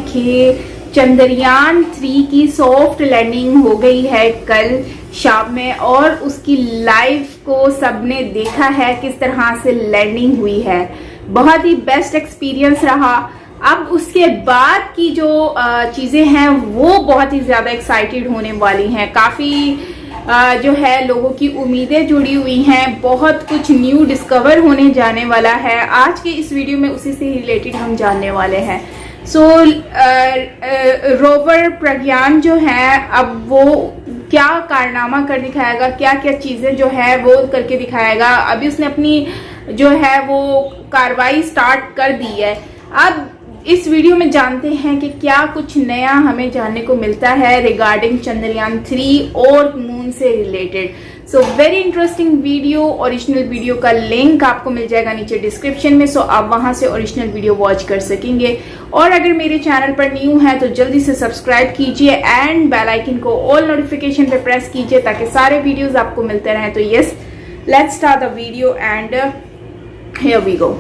देखिए चंद्रयान 3 की soft landing हो गई है कल शाम में और उसकी लाइव को सबने देखा है किस तरह से लैंडिंग हुई है। बहुत ही बेस्ट एक्सपीरियंस रहा। अब उसके बाद की जो चीज़ें हैं वो बहुत ही ज़्यादा एक्साइटेड होने वाली हैं। काफ़ी जो है लोगों की उम्मीदें जुड़ी हुई हैं। बहुत कुछ न्यू डिस्कवर होने जाने वाला है। आज के इस वीडियो में उसी से रिलेटेड हम जानने वाले हैं। रोवर प्रज्ञान जो है अब वो क्या कारनामा कर दिखाएगा, क्या क्या चीज़ें जो है वो करके दिखाएगा। अभी उसने अपनी जो है वो कार्रवाई स्टार्ट कर दी है। अब इस वीडियो में जानते हैं कि क्या कुछ नया हमें जानने को मिलता है रिगार्डिंग चंद्रयान 3 और मून से related. So very interesting video. Original video का लिंक आपको मिल जाएगा नीचे डिस्क्रिप्शन में, सो आप वहां से ओरिजिनल वीडियो वॉच कर सकेंगे। और अगर मेरे चैनल पर न्यू है तो जल्दी से सब्सक्राइब कीजिए एंड बेल आइकन को ऑल नोटिफिकेशन पे प्रेस कीजिए ताकि सारे वीडियोस आपको मिलते रहें। तो yes, let's start the video and here we go.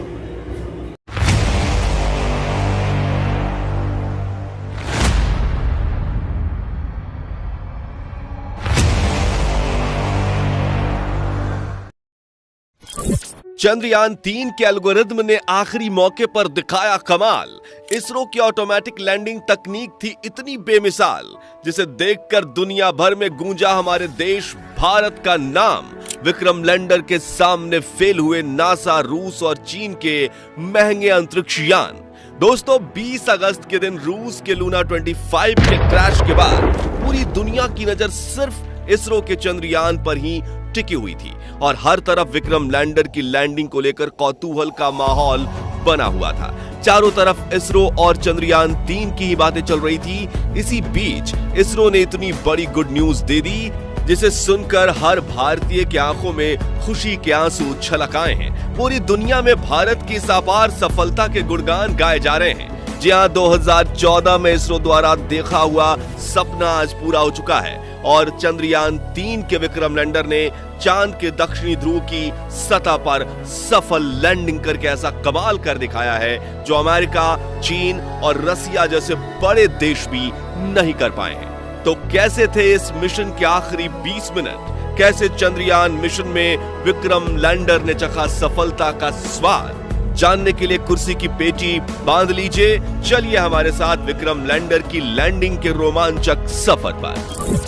Chandrayaan 3 के एल्गोरिथम ने आखिरी मौके पर दिखाया कमाल। इसरो की ऑटोमेटिक लैंडिंग तकनीक थी इतनी बेमिसाल जिसे देखकर दुनिया भर में गूंजा हमारे देश भारत का नाम। विक्रम लैंडर के सामने फेल हुए नासा, रूस और चीन के महंगे अंतरिक्ष यान। दोस्तों 20 अगस्त के दिन रूस के लूना 25 के क्रैश के बाद पूरी दुनिया की नजर सिर्फ इसरो के चंद्रयान पर ही टिकी हुई थी और हर तरफ विक्रम लैंडर की लैंडिंग को लेकर कौतूहल का माहौल बना हुआ था। चारों तरफ इसरो और चंद्रयान 3 की ही बातें चल रही थी। इसी बीच इसरो ने इतनी बड़ी गुड न्यूज दे दी जिसे सुनकर हर भारतीय की आंखों में खुशी के आंसू छलक आए हैं। पूरी दुनिया में भारत की इस अपार सफलता के गुणगान गाए जा रहे हैं। जी हां, 2014 में इसरो द्वारा देखा हुआ सपना आज पूरा हो चुका है और चंद्रयान 3 के विक्रम लैंडर ने चांद के दक्षिणी ध्रुव की सतह पर सफल लैंडिंग करके ऐसा कमाल कर दिखाया है जो अमेरिका, चीन और रसिया जैसे बड़े देश भी नहीं कर पाए हैं। तो कैसे थे इस मिशन के आखिरी 20 मिनट? कैसे चंद्रयान मिशन में विक्रम लैंडर ने चखा सफलता का स्वाद? जानने के लिए कुर्सी की पेटी बांध लीजिए। चलिए हमारे साथ विक्रम लैंडर की लैंडिंग के रोमांचक सफर पर।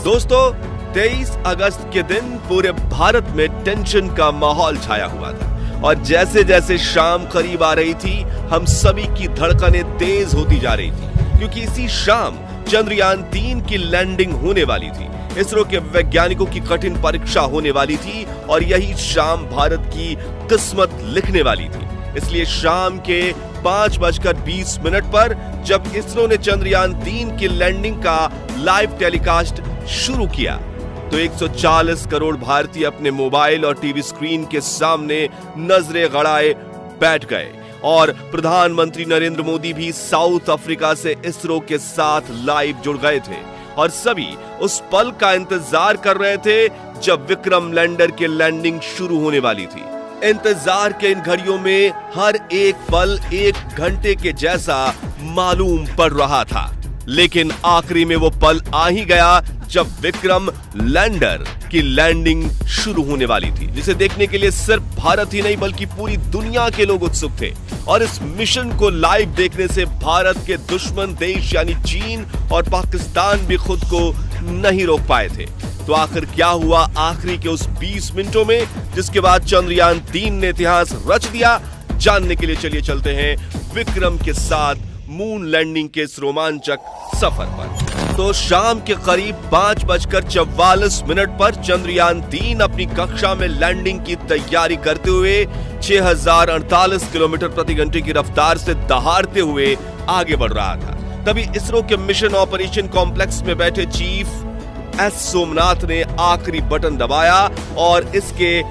दोस्तों 23 अगस्त के दिन पूरे भारत में टेंशन का माहौल छाया हुआ था और जैसे जैसे शाम करीब आ रही थी हम सभी की धड़कनें तेज होती जा रही थी क्योंकि इसी शाम चंद्रयान 3 की लैंडिंग होने वाली थी। इसरो के वैज्ञानिकों की कठिन परीक्षा होने वाली थी और यही शाम भारत की किस्मत लिखने वाली थी। इसलिए शाम के 5:20 पर जब इसरो ने चंद्रयान 3 की लैंडिंग का लाइव टेलीकास्ट शुरू किया तो 140 करोड़ भारतीय अपने मोबाइल और टीवी स्क्रीन के सामने नजरें गड़ाए बैठ गए और प्रधानमंत्री नरेंद्र मोदी भी साउथ अफ्रीका से इसरो के साथ लाइव जुड़ गए थे और सभी उस पल का इंतजार कर रहे थे जब विक्रम लैंडर की लैंडिंग शुरू होने वाली थी। इंतजार के इन घड़ियों में हर एक पल 1 घंटे के जैसा मालूम पड़ रहा था, लेकिन आखिरी में वो पल आ ही गया जब विक्रम लैंडर की लैंडिंग शुरू होने वाली थी, जिसे देखने के लिए सिर्फ भारत ही नहीं बल्कि पूरी दुनिया के लोग उत्सुक थे। और इस मिशन को लाइव देखने से भारत के दुश्मन देश यानी चीन और पाकिस्तान भी खुद को नहीं रोक पाए थे। तो आखिर क्या हुआ आखिरी के उस 20 मिनटों में जिसके बाद चंद्रयान 3 ने इतिहास रच दिया? जानने के लिए चलिए चलते हैं विक्रम के साथ मून लैंडिंग के इस रोमांचक सफर पर। तो शाम के करीब 5:44 पर चंद्रयान 3 अपनी कक्षा में लैंडिंग की तैयारी करते हुए 6048 किलोमीटर प्रति घंटे की रफ्तार से दहाड़ते हुए आगे बढ़ रहा था। तभी इसरो के मिशन ऑपरेशन कॉम्प्लेक्स में बैठे चीफ एस सोमनाथ ने आखिरी बटन दबाया और इसके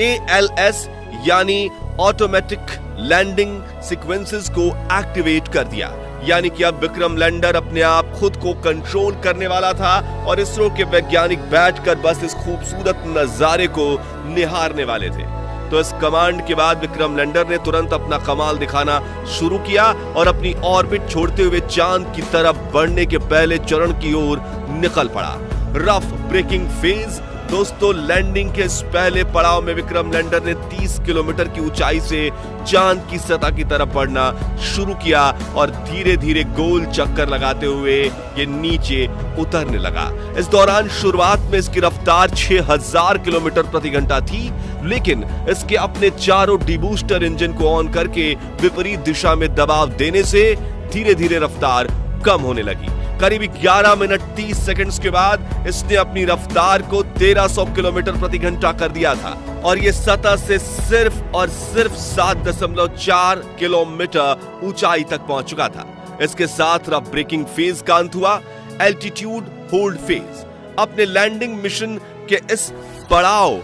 ALS यानी ऑटोमेटिक लैंडिंग सीक्वेंसेस को एक्टिवेट कर दिया। यानी कि अब विक्रम लैंडर अपने आप खुद को कंट्रोल करने वाला था और इसरो के वैज्ञानिक बैठकर बस इस खूबसूरत नजारे को निहारने वाले थे। तो इस कमांड के बाद विक्रम लैंडर ने तुरंत अपना कमाल दिखाना शुरू किया और अपनी ऑर्बिट छोड़ते हुए चांद की तरफ बढ़ने के पहले चरण की ओर निकल पड़ा। Rough breaking phase. दोस्तों, लैंडिंग के इस पहले पड़ाव में विक्रम लैंडर ने 30 किलोमीटर की ऊंचाई से चांद की सतह की तरफ बढ़ना शुरू किया और धीरे धीरे गोल चक्कर लगाते हुए ये नीचे उतरने लगा। इस दौरान शुरुआत में इसकी रफ्तार 6000 किलोमीटर प्रति घंटा थी, लेकिन इसके अपने चारों डीबूस्टर इंजन को ऑन करके विपरीत दिशा में दबाव देने से धीरे धीरे रफ्तार कम होने लगी। करीब 11 मिनट 30 सेकंड्स के बाद इसने अपनी रफ्तार को 1300 किलोमीटर प्रति घंटा कर दिया था और ये सतह से सिर्फ और सिर्फ 7.4 किलोमीटर ऊंचाई तक पहुंच चुका था। इसके साथ रफ ब्रेकिंग फेज का अंत हुआ। Altitude hold phase. अपने लैंडिंग मिशन के इस पड़ाव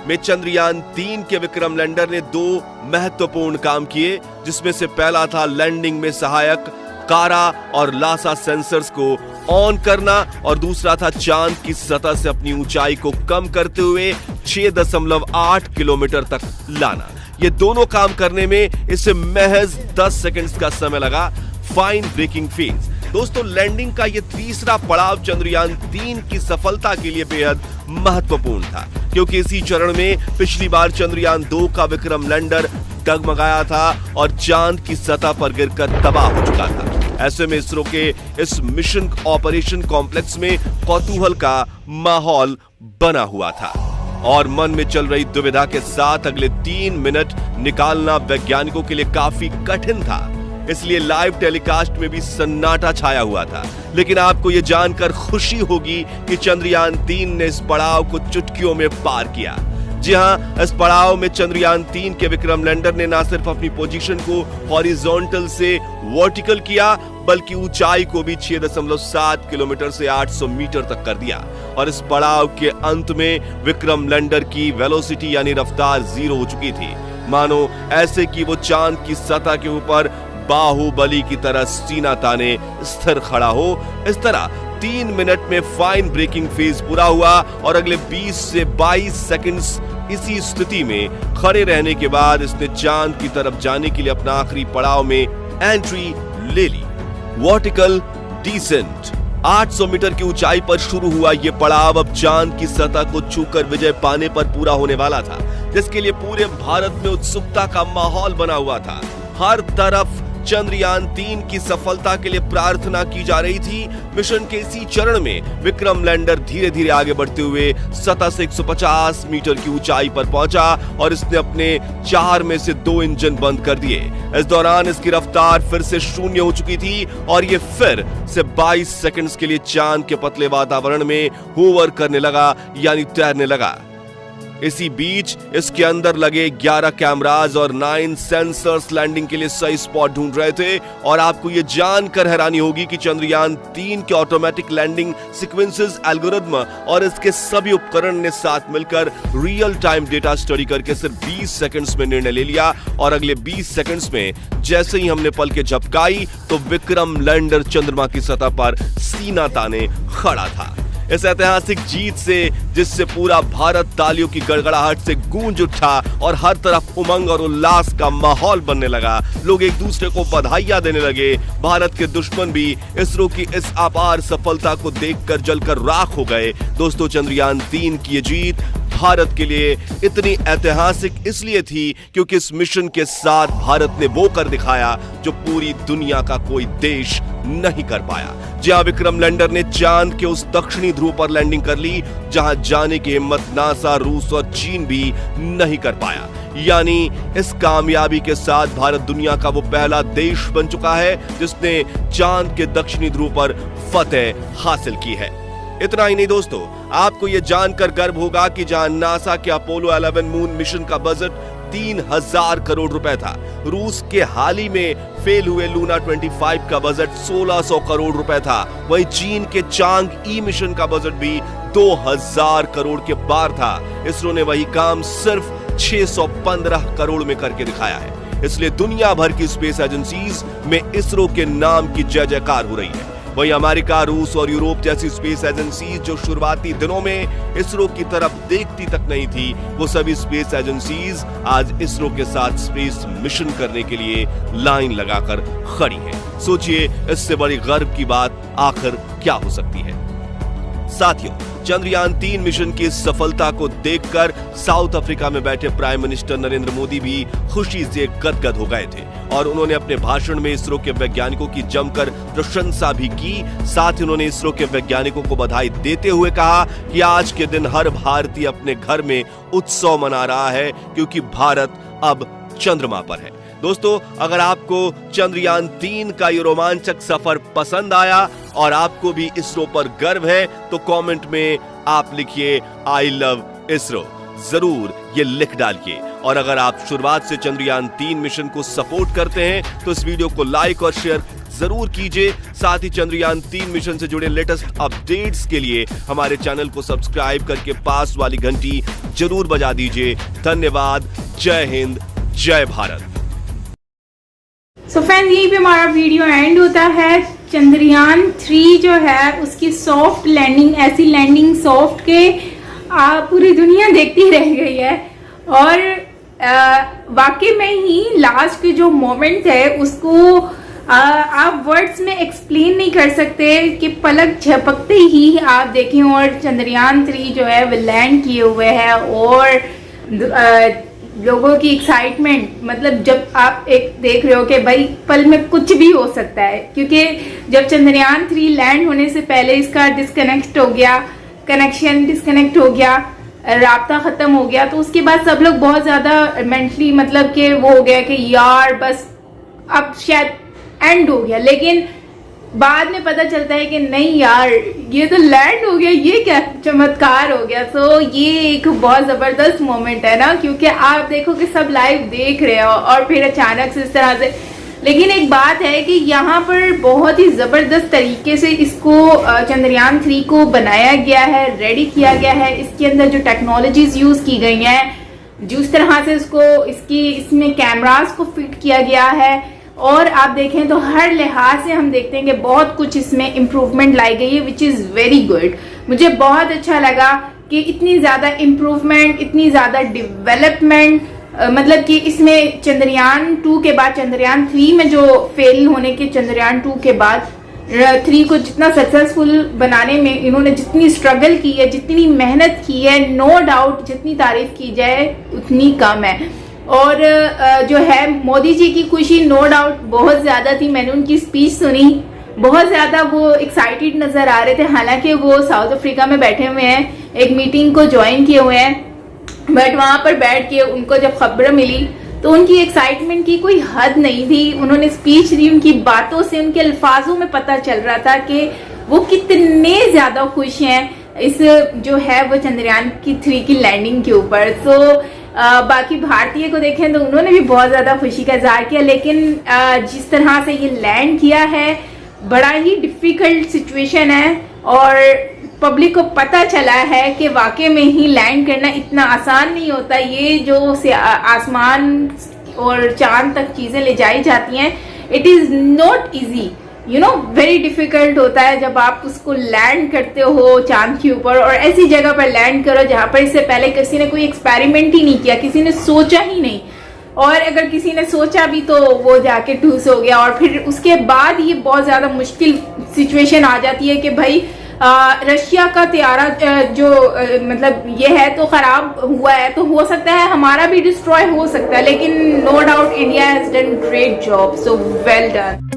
में चंद्रयान 3 के विक्रम लैंडर ने 2 महत्वपूर्ण काम किए, जिसमें से पहला था लैंडिंग में सहायक कारा और लासा सेंसर्स को ऑन करना और दूसरा था चांद की सतह से अपनी ऊंचाई को कम करते हुए 6.8 किलोमीटर तक लाना। ये दोनों काम करने में इसे महज 10 सेकंड्स का समय लगा। Fine braking phase. दोस्तों, लैंडिंग का ये तीसरा पड़ाव चंद्रयान 3 की सफलता के लिए बेहद महत्वपूर्ण था, क्योंकि इसी चरण में पिछली बार चंद्रयान 2 का विक्रम लैंडर डगमगाया था और चांद की सतह पर गिरकर तबाह हो चुका था। ऐसे में इसरो के इस मिशन ऑपरेशन कॉम्प्लेक्स में कौतूहल का माहौल बना हुआ था और मन में चल रही दुविधा के साथ अगले 3 मिनट निकालना वैज्ञानिकों के लिए काफी कठिन था। इसलिए लाइव टेलीकास्ट में भी सन्नाटा छाया हुआ था। लेकिन आपको यह जानकर खुशी होगी कि चंद्रयान 3 ने इस पड़ाव को चुटकियों में पार किया। जी हां, इस पड़ाव में चंद्रयान 3 के विक्रम लैंडर ने न सिर्फ अपनी पोजीशन को हॉरिजॉन्टल से वर्टिकल किया, बल्कि ऊंचाई को भी 6.7 किलोमीटर से 800 मीटर तक कर दिया। और इस पड़ाव के अंत में विक्रम लैंडर की वेलोसिटी यानी रफ्तार 0 हो चुकी थी। मानो ऐसे कि वो चांद की सतह के ऊपर बाहुबली की तरह सीना ताने स्थिर खड़ा हो। इस तरह 3 मिनट में फाइन ब्रेकिंग फेज पूरा हुआ और अगले 20 से 22 सेकंड्स इसी स्थिति में खड़े रहने के बाद इसने चांद की तरफ जाने के लिए अपना आखिरी पड़ाव में एंट्री ले ली। Vertical decent. 800 मीटर की ऊंचाई पर शुरू हुआ यह पड़ाव अब चांद की सतह को छूकर विजय पाने पर पूरा होने वाला था, जिसके लिए पूरे भारत में उत्सुकता का माहौल बना हुआ था। हर तरफ चंद्रयान 3 की सफलता के लिए प्रार्थना की जा रही थी। मिशन के इसी चरण में विक्रम लैंडर धीरे धीरे आगे बढ़ते हुए सतह से 150 मीटर की ऊंचाई पर पहुंचा और इसने अपने 4 में से 2 इंजन बंद कर दिए। इस दौरान इसकी रफ्तार फिर से 0 हो चुकी थी और ये फिर से 22 सेकंड्स के लिए चांद के पतले वातावरण में होवर करने लगा, यानी तैरने लगा। इसी बीच इसके अंदर लगे 11 कैमराज और 9 सेंसर्स लैंडिंग के लिए सही स्पॉट ढूंढ रहे थे। और आपको यह जानकर हैरानी होगी कि चंद्रयान 3 के ऑटोमेटिक लैंडिंग सीक्वेंसेस एल्गोरिथम और इसके सभी उपकरण ने साथ मिलकर रियल टाइम डेटा स्टडी करके सिर्फ 20 सेकंड्स में निर्णय ले लिया। और अगले 20 सेकंड्स में जैसे ही हमने पलकें झपकाई तो विक्रम लैंडर चंद्रमा की सतह पर सीना ताने खड़ा था। इस ऐतिहासिक जीत से, जिससे पूरा भारत तालियों की गड़गड़ाहट से गूंज उठा और हर तरफ उमंग और उल्लास का माहौल बनने लगा, लोग एक दूसरे को बधाइयां देने लगे। भारत के दुश्मन भी इसरो की इस अपार सफलता को देखकर जलकर राख हो गए। दोस्तों, चंद्रयान 3 की ये जीत भारत के लिए इतनी ऐतिहासिक इसलिए थी क्योंकि इस मिशन के साथ भारत ने वो कर दिखाया जो पूरी दुनिया का कोई देश नहीं कर पाया। जहां विक्रम लैंडर ने चांद के उस दक्षिणी ध्रुव पर लैंडिंग कर ली जहां जाने की हिम्मत नासा, रूस और चीन भी नहीं कर पाया। यानी इस कामयाबी के साथ भारत दुनिया का वो पहला देश बन चुका है जिसने चांद के दक्षिणी ध्रुव पर फतेह हासिल की है। इतना ही नहीं दोस्तों, आपको यह जानकर गर्व होगा कि जहां नासा के अपोलो 11 मून मिशन का बजट 3000 करोड़ रुपए था, रूस के हाल ही में फेल हुए लूना 25 का बजट 1600 करोड़ रुपए था। वहीं चीन के चांग ई मिशन का बजट भी 2000 करोड़ के पार था। इसरो ने वही काम सिर्फ 615 करोड़ में करके दिखाया है। इसलिए दुनिया भर की स्पेस एजेंसीज में इसरो के नाम की जय जयकार हो रही है। वहीं अमेरिका, रूस और यूरोप जैसी स्पेस एजेंसीज जो शुरुआती दिनों में इसरो की तरफ देखती तक नहीं थी, वो सभी स्पेस एजेंसीज आज इसरो के साथ स्पेस मिशन करने के लिए लाइन लगाकर खड़ी हैं। सोचिए, इससे बड़ी गर्व की बात आखिर क्या हो सकती है। साथियों, चंद्रयान 3 मिशन की सफलता को देखकर साउथ अफ्रीका में बैठे प्राइम मिनिस्टर नरेंद्र मोदी भी खुशी से गदगद हो गए थे और उन्होंने अपने भाषण में इसरो के वैज्ञानिकों की जमकर प्रशंसा भी की। साथ ही उन्होंने इसरो के वैज्ञानिकों को बधाई देते हुए कहा कि आज के दिन हर भारतीय अपने घर में उत्सव मना रहा है क्योंकि भारत अब चंद्रमा पर है। दोस्तों, अगर आपको चंद्रयान 3 का ये रोमांचक सफर पसंद आया और आपको भी इसरो पर गर्व है तो कमेंट में आप लिखिए आई लव इसरो, जरूर ये लिख डालिए। और अगर आप शुरुआत से चंद्रयान 3 मिशन को सपोर्ट करते हैं तो इस वीडियो को लाइक और शेयर जरूर कीजिए। साथ ही चंद्रयान 3 मिशन से जुड़े लेटेस्ट अपडेट्स के लिए हमारे चैनल को सब्सक्राइब करके पास वाली घंटी जरूर बजा दीजिए। धन्यवाद। जय हिंद, जय भारत। सो फ्रेंड्स, यहीं पे हमारा वीडियो एंड होता है। चंद्रयान 3 जो है उसकी सॉफ्ट लैंडिंग, ऐसी लैंडिंग सॉफ्ट के पूरी दुनिया देखती रह गई है और वाकई में ही लास्ट के जो मोमेंट है उसको आप वर्ड्स में एक्सप्लेन नहीं कर सकते कि पलक झपकते ही आप देखें और चंद्रयान 3 जो है वो लैंड किए हुए है और लोगों की एक्साइटमेंट, मतलब जब आप एक देख रहे हो कि भाई पल में कुछ भी हो सकता है, क्योंकि जब चंद्रयान 3 लैंड होने से पहले इसका डिस्कनेक्ट हो गया, कनेक्शन डिस्कनेक्ट हो गया, राब्ता खत्म हो गया, तो उसके बाद सब लोग बहुत ज्यादा मेंटली मतलब कि वो हो गया कि यार बस अब शायद एंड हो गया। लेकिन बाद में पता चलता है कि नहीं यार, ये तो लैंड हो गया, ये क्या चमत्कार हो गया। तो ये एक बहुत जबरदस्त मोमेंट है ना, क्योंकि आप देखो कि सब लाइव देख रहे हो और फिर अचानक से इस तरह से। लेकिन एक बात है कि यहाँ पर बहुत ही जबरदस्त तरीके से इसको चंद्रयान 3 को बनाया गया है, रेडी किया गया है। इसके अंदर जो टेक्नोलॉजीज यूज की गई हैं, जिस तरह से इसमें कैमरास को फिट किया गया है और आप देखें तो हर लिहाज से हम देखते हैं कि बहुत कुछ इसमें इम्प्रूवमेंट लाई गई है, विच इज वेरी गुड। मुझे बहुत अच्छा लगा कि इतनी ज्यादा इम्प्रूवमेंट, इतनी ज्यादा डेवलपमेंट, मतलब कि इसमें चंद्रयान 2 के बाद चंद्रयान 3 में जो फेल होने के चंद्रयान 2 के बाद 3 को जितना सक्सेसफुल बनाने में इन्होंने जितनी स्ट्रगल की है, जितनी मेहनत की है, नो डाउट जितनी तारीफ की जाए उतनी कम है। और जो है मोदी जी की खुशी नो डाउट बहुत ज्यादा थी। मैंने उनकी स्पीच सुनी, बहुत ज्यादा वो एक्साइटेड नजर आ रहे थे। हालांकि वो साउथ अफ्रीका में बैठे हुए हैं, एक मीटिंग को ज्वाइन किए हुए हैं, बट वहां पर बैठ के उनको जब खबर मिली तो उनकी एक्साइटमेंट की कोई हद नहीं थी। उन्होंने स्पीच दी, उनकी बातों से, उनके अल्फाजों में पता चल रहा था कि वो कितने ज्यादा खुश हैं इस जो है वो चंद्रयान 3 की लैंडिंग के ऊपर। तो बाकी भारतीय को देखें तो उन्होंने भी बहुत ज्यादा खुशी का इजहार किया। लेकिन जिस तरह से ये लैंड किया है, बड़ा ही डिफिकल्ट सिचुएशन है और पब्लिक को पता चला है कि वाकई में ही लैंड करना इतना आसान नहीं होता। ये जो आसमान और चांद तक चीजें ले जाई जाती हैं, it is not easy, you know, very difficult होता है जब आप उसको लैंड करते हो चांद के ऊपर और ऐसी जगह पर लैंड करो जहां पर इससे पहले किसी ने कोई एक्सपेरिमेंट ही नहीं किया, किसी ने सोचा ही नहीं, और अगर किसी ने सोचा भी तो वो जाके ठूस हो गया। और फिर उसके बाद ये बहुत ज्यादा मुश्किल सिचुएशन आ जाती है कि भाई रशिया का त्यारा जो मतलब ये है तो खराब हुआ है, तो हो सकता है हमारा भी डिस्ट्रॉय हो सकता है, लेकिन no doubt India has done great job, so well done.